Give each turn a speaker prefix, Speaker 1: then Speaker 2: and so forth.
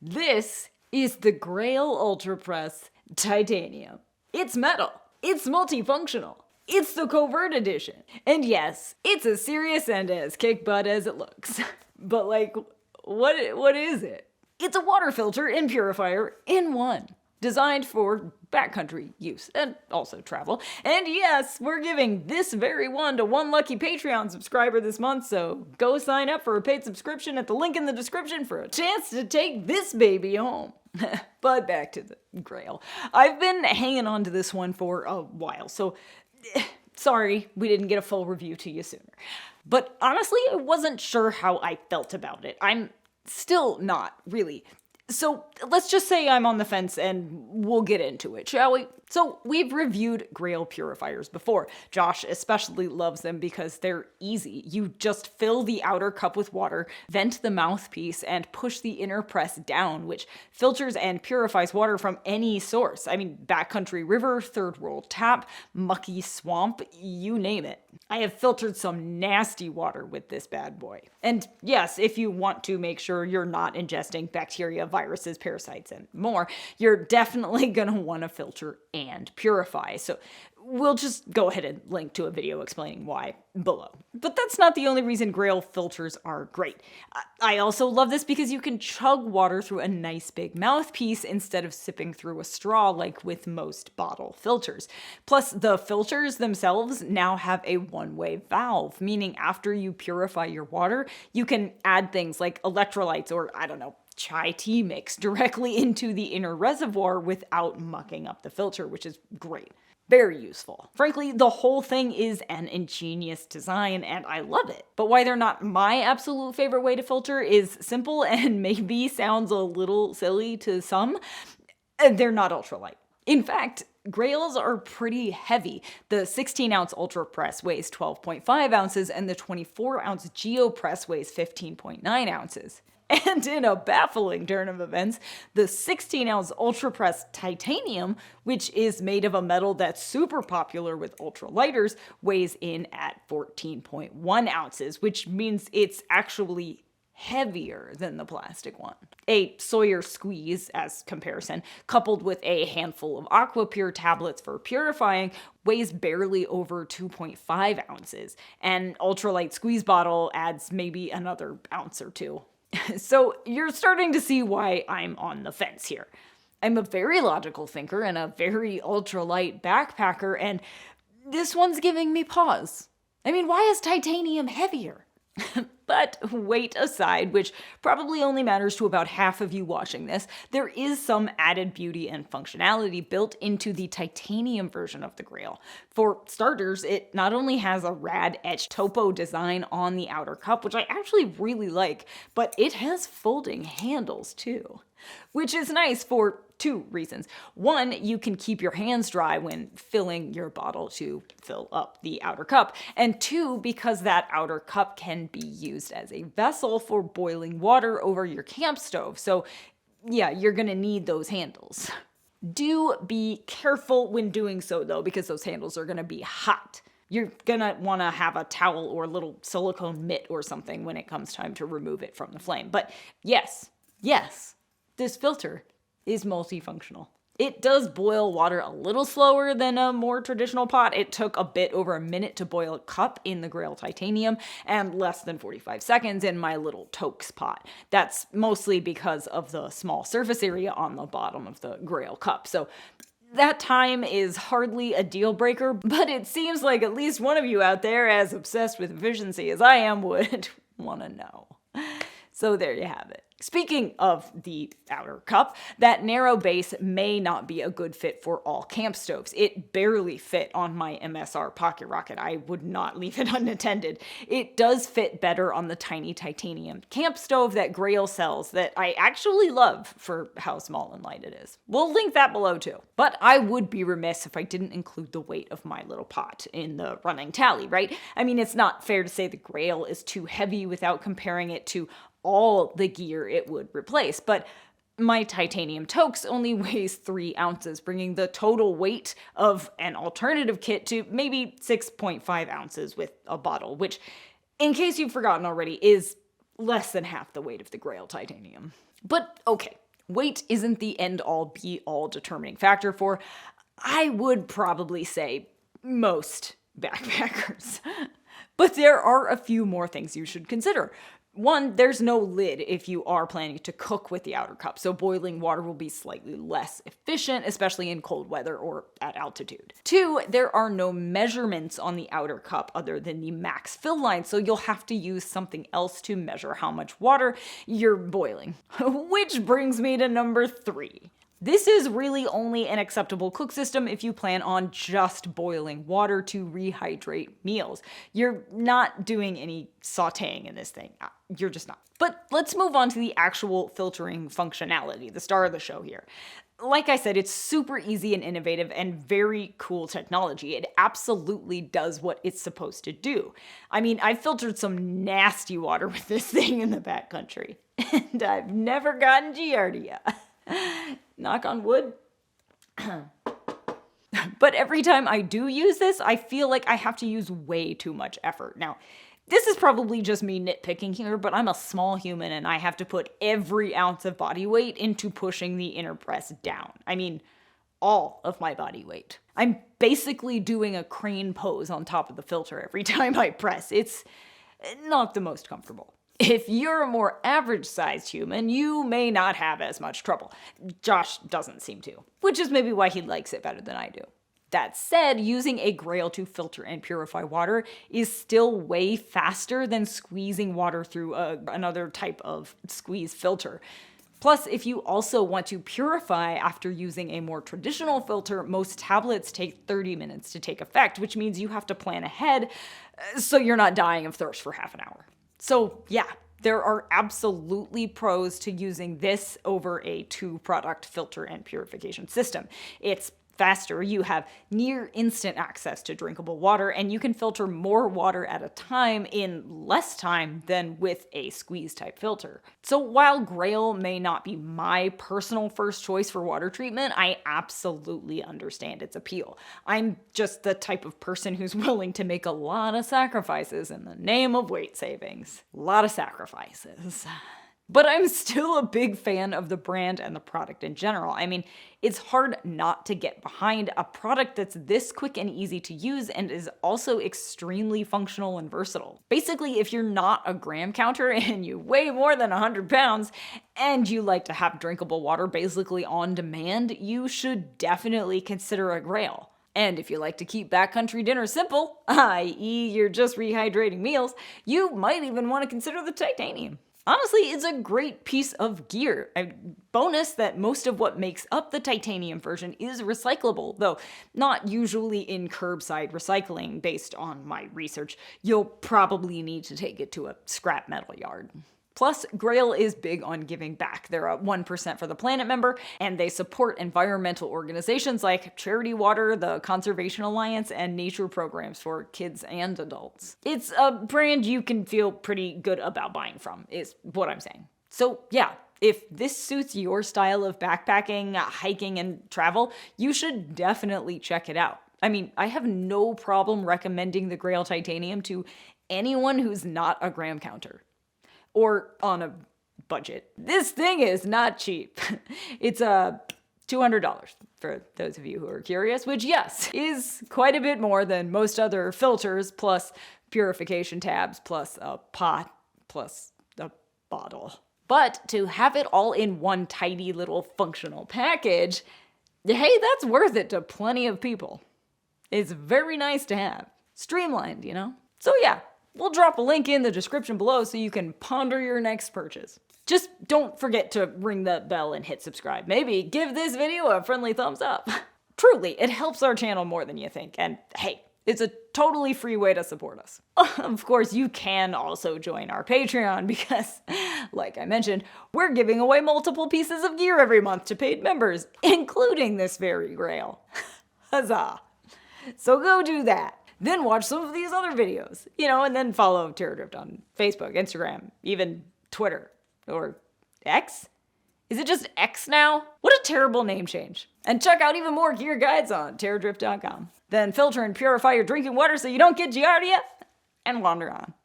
Speaker 1: This is the Grail Ultrapress Titanium. It's metal. It's multifunctional. It's the covert edition. And yes, it's as serious and as kick butt as it looks. But like, what is it? It's a water filter and purifier in one. Designed for backcountry use and also travel. And yes, we're giving this very one to one lucky Patreon subscriber this month, so go sign up for a paid subscription at the link in the description for a chance to take this baby home. But back to the Grail. I've been hanging on to this one for a while, so sorry we didn't get a full review to you sooner. But honestly, I wasn't sure how I felt about it. I'm still not, really. So let's just say I'm on the fence and we'll get into it, shall we? So we've reviewed Grail purifiers before. Josh especially loves them because they're easy. You just fill the outer cup with water, vent the mouthpiece, and push the inner press down, which filters and purifies water from any source. I mean, backcountry river, third world tap, mucky swamp, you name it. I have filtered some nasty water with this bad boy. And yes, if you want to make sure you're not ingesting bacteria, viruses, parasites, and more, you're definitely gonna want to filter and purify. So we'll just go ahead and link to a video explaining why below. But that's not the only reason Grail filters are great. I also love this because you can chug water through a nice big mouthpiece instead of sipping through a straw like with most bottle filters. Plus, the filters themselves now have a one-way valve, meaning after you purify your water, you can add things like electrolytes or, I don't know, chai tea mix directly into the inner reservoir without mucking up the filter, which is great. Very useful. Frankly, the whole thing is an ingenious design and I love it. But why they're not my absolute favorite way to filter is simple and maybe sounds a little silly to some. They're not ultralight. In fact, Grails are pretty heavy. The 16-ounce Ultrapress weighs 12.5 ounces and the 24-ounce GeoPress weighs 15.9 ounces. And in a baffling turn of events, the 16-ounce Ultrapress Titanium, which is made of a metal that's super popular with ultralighters, weighs in at 14.1 ounces, which means it's actually heavier than the plastic one. A Sawyer squeeze, as comparison, coupled with a handful of AquaPure tablets for purifying, weighs barely over 2.5 ounces. An ultralight squeeze bottle adds maybe another ounce or two. So you're starting to see why I'm on the fence here. I'm a very logical thinker and a very ultralight backpacker, and this one's giving me pause. I mean, why is titanium heavier? But weight aside, which probably only matters to about half of you watching this, there is some added beauty and functionality built into the titanium version of the Grail. For starters, it not only has a rad etched topo design on the outer cup, which I actually really like, but it has folding handles too. Which is nice for two reasons. One, you can keep your hands dry when filling your bottle to fill up the outer cup. And two, because that outer cup can be used as a vessel for boiling water over your camp stove. So yeah, you're gonna need those handles. Do be careful when doing so though, because those handles are gonna be hot. You're gonna wanna have a towel or a little silicone mitt or something when it comes time to remove it from the flame. But yes, this filter is multifunctional. It does boil water a little slower than a more traditional pot. It took a bit over a minute to boil a cup in the Grail Titanium and less than 45 seconds in my little Toaks pot. That's mostly because of the small surface area on the bottom of the Grail cup. So that time is hardly a deal breaker, but it seems like at least one of you out there, as obsessed with efficiency as I am, would want to know. So there you have it. Speaking of the outer cup, that narrow base may not be a good fit for all camp stoves. It barely fit on my MSR Pocket Rocket. I would not leave it unattended. It does fit better on the tiny titanium camp stove that Grail sells that I actually love for how small and light it is. We'll link that below too. But I would be remiss if I didn't include the weight of my little pot in the running tally, right? I mean, it's not fair to say the Grail is too heavy without comparing it to all the gear it would replace, but my titanium Toaks only weighs 3 ounces, bringing the total weight of an alternative kit to maybe 6.5 ounces with a bottle, which, in case you've forgotten already, is less than half the weight of the Grail titanium. But okay, Weight isn't the end-all be-all determining factor for, I would probably say, most backpackers. But there are a few more things you should consider. One, there's no lid if you are planning to cook with the outer cup, so boiling water will be slightly less efficient, especially in cold weather or at altitude. Two, there are no measurements on the outer cup other than the max fill line, so you'll have to use something else to measure how much water you're boiling. Which brings me to number 3. This is really only an acceptable cook system if you plan on just boiling water to rehydrate meals. You're not doing any sauteing in this thing. You're just not. But let's move on to the actual filtering functionality, the star of the show here. Like I said, it's super easy and innovative and very cool technology. It absolutely does what it's supposed to do. I mean, I've filtered some water with this thing in the backcountry, and I've never gotten Giardia. Knock on wood. But every time I do use this, I feel like I have to use way too much effort. Now, this is probably just me nitpicking here, but I'm a small human and I have to put every ounce of body weight into pushing the inner press down. I mean, all of my body weight. I'm basically doing a crane pose on top of the filter every time I press. It's not the most comfortable. If you're a more average-sized human, you may not have as much trouble. Josh doesn't seem to, which is maybe why he likes it better than I do. That said, using a Grail to filter and purify water is still way faster than squeezing water through another type of squeeze filter. Plus, if you also want to purify after using a more traditional filter, most tablets take 30 minutes to take effect, which means you have to plan ahead so you're not dying of thirst for half an hour. So yeah, there are absolutely pros to using this over a 2-product filter and purification system. It's faster, you have near instant access to drinkable water, and you can filter more water at a time in less time than with a squeeze type filter. So while Grail may not be my personal first choice for water treatment, I absolutely understand its appeal. I'm just the type of person who's willing to make a lot of sacrifices in the name of weight savings. A lot of sacrifices. But I'm still a big fan of the brand and the product in general. I mean, it's hard not to get behind a product that's this quick and easy to use and is also extremely functional and versatile. Basically, if you're not a gram counter and you weigh more than 100 pounds and you like to have drinkable water basically on demand, you should definitely consider a Grail. And if you like to keep backcountry dinner simple, i.e. you're just rehydrating meals, you might even want to consider the titanium. Honestly, it's a great piece of gear. A bonus that most of what makes up the titanium version is recyclable, though not usually in curbside recycling based on my research. You'll probably need to take it to a scrap metal yard. Plus, Grail is big on giving back. They're a 1% for the Planet member, and they support environmental organizations like Charity Water, the Conservation Alliance, and nature programs for kids and adults. It's a brand you can feel pretty good about buying from, is what I'm saying. So yeah, if this suits your style of backpacking, hiking, and travel, you should definitely check it out. I mean, I have no problem recommending the Grail Titanium to anyone who's not a gram counter. Or on a budget. This thing is not cheap. It's $200 for those of you who are curious, which yes, is quite a bit more than most other filters, plus purification tabs, plus a pot, plus a bottle. But to have it all in one tidy little functional package, hey, that's worth it to plenty of people. It's very nice to have. Streamlined, you know? So yeah. We'll drop a link in the description below so you can ponder your next purchase. Just don't forget to ring that bell and hit subscribe. Maybe give this video a friendly thumbs up. Truly, it helps our channel more than you think. And hey, it's a totally free way to support us. Of course, you can also join our Patreon because, like I mentioned, we're giving away multiple pieces of gear every month to paid members, including this very Grail. Huzzah. So go do that. Then watch some of these other videos, and then follow Terradrift on Facebook, Instagram, even Twitter, or X? Is it just X now? What a terrible name change. And check out even more gear guides on terradrift.com. Then filter and purify your drinking water so you don't get Giardia, and wander on.